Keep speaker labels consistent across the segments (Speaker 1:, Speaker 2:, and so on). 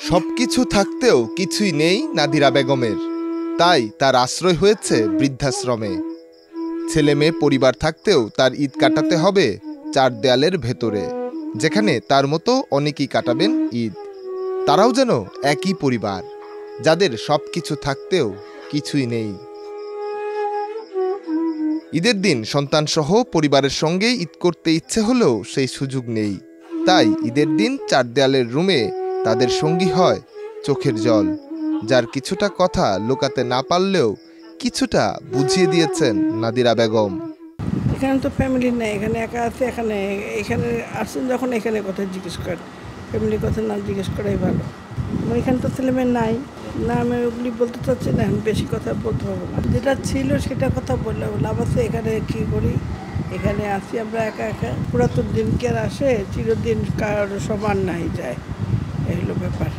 Speaker 1: সবকিছু থাকতেও কিছুই নেই নাদিরা বেগমের, তাই তার আশ্রয় হয়েছে বৃদ্ধাশ্রমে। ছেলে মেয়ে পরিবার থাকতেও তার ঈদ কাটাতে হবে চার দেয়ালের ভেতরে, যেখানে তার মতো অনেকেই কাটাবেন ঈদ। তারাও যেন একই পরিবার, যাদের সবকিছু থাকতেও কিছুই নেই। ঈদের দিন সন্তানসহ পরিবারের সঙ্গে ঈদ করতে ইচ্ছে হলেও সেই সুযোগ নেই। তাই ঈদের দিন চার দেয়ালের রুমে তাদের সঙ্গী হয় চোখের জল, যার কিছুটা কথা লুকাতে না পারলেও কিছুটা বুঝিয়ে দিয়েছেন নাদিরা বেগম।
Speaker 2: এখানে তো ফ্যামিলি নেই, এখানে একা আছে। এখানে আসছেন যখন এখানে কথা জিজ্ঞেস করেন, ফ্যামিলির কথা না জিজ্ঞেস করাই ভালো। এখানে তো ছেলেমেয়ে নাই না, আমি ওগুলি বলতে চাচ্ছি না, বেশি কথা বলতে পারবো না। যেটা ছিল সেটা কথা বললে লাভ আছে। এখানে কী করি, এখানে আসি আমরা একা একা। পুরাতন দিন কি আর আসে, চিরদিন কার সমান নাই যায়, এই হলো ব্যাপার।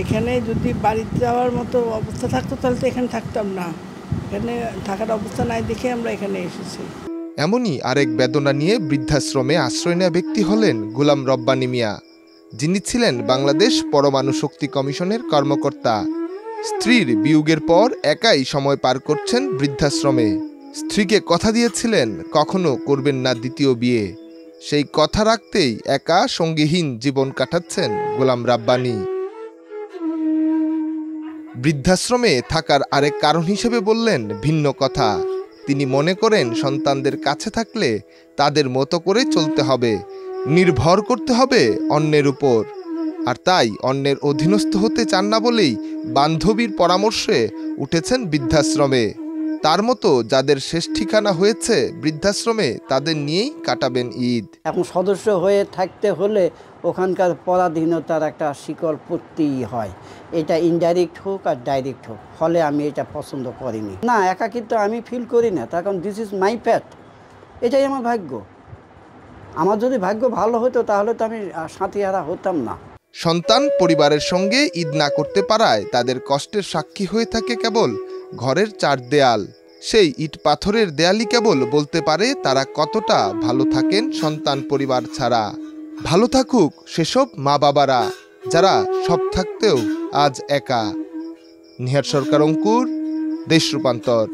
Speaker 2: এখানে যদি বাড়িতে যাওয়ার মতো অবস্থা থাকতো তাহলে তো এখানে থাকতাম না। এখানে থাকার অবস্থা নাই দেখে আমরা এখানে এসেছি।
Speaker 1: এমনই আরেক বেদনা নিয়ে বৃদ্ধাশ্রমে আশ্রয় নেওয়া ব্যক্তি হলেন গোলাম রব্বানী মিয়া, যিনি ছিলেন বাংলাদেশ পরমাণু শক্তি কমিশনের কর্মকর্তা। স্ত্রীর বিয়োগের পর একাই সময় পার করছেন বৃদ্ধাশ্রমে। স্ত্রীকে কথা দিয়েছিলেন কখনো করবেন না দ্বিতীয় বিয়ে, সেই কথা রাখতেই একা সঙ্গীহীন জীবন কাটাচ্ছেন গোলাম রাব্বানী। বৃদ্ধাশ্রমে থাকার আরেক কারণ হিসেবে বললেন ভিন্ন কথা। তিনি মনে করেন সন্তানদের কাছে থাকলে তাদের মতো করে চলতে হবে, নির্ভর করতে হবে অন্যের উপর। আর তাই অন্যের অধীনস্থ হতে চান না বলেই বান্ধবীর পরামর্শে উঠেছেন বৃদ্ধাশ্রমে। তার মতো যাদের শেষ ঠিকানা হয়েছে বৃদ্ধাশ্রমে, তাদের নিয়েই কাটাবেন ঈদ।
Speaker 3: এখন সদস্য হয়ে থাকতে হলে ওখানকার পরাধীনতার একটা শিকল পড়তেই হয়, এটা ইনডাইরেক্ট হোক আর ডাইরেক্ট হোক। ফলে আমি এটা পছন্দ করিনি। না, একা কিন্তু আমি ফিল করি না, তার কারণ দিস ইজ মাই প্যাট, এটাই আমার ভাগ্য। আমার যদি ভাগ্য ভালো হতো তাহলে তো আমি সাথীহারা হতাম না।
Speaker 1: সন্তান পরিবারের সঙ্গে ঈদ না করতে পারায় তাদের কষ্টের সাক্ষী হয়ে থাকে কেবল ঘরের চার দেয়াল। সেই ইট পাথরের দেয়ালই কেবল বলতে পারে তারা কতটা ভালো থাকেন সন্তান পরিবার ছাড়া। ভালো থাকুক সেসব মা বাবারা, যারা সব থাকতেও আজ একা। নিহার সরকার, অঙ্কুর, দেশ রূপান্তর।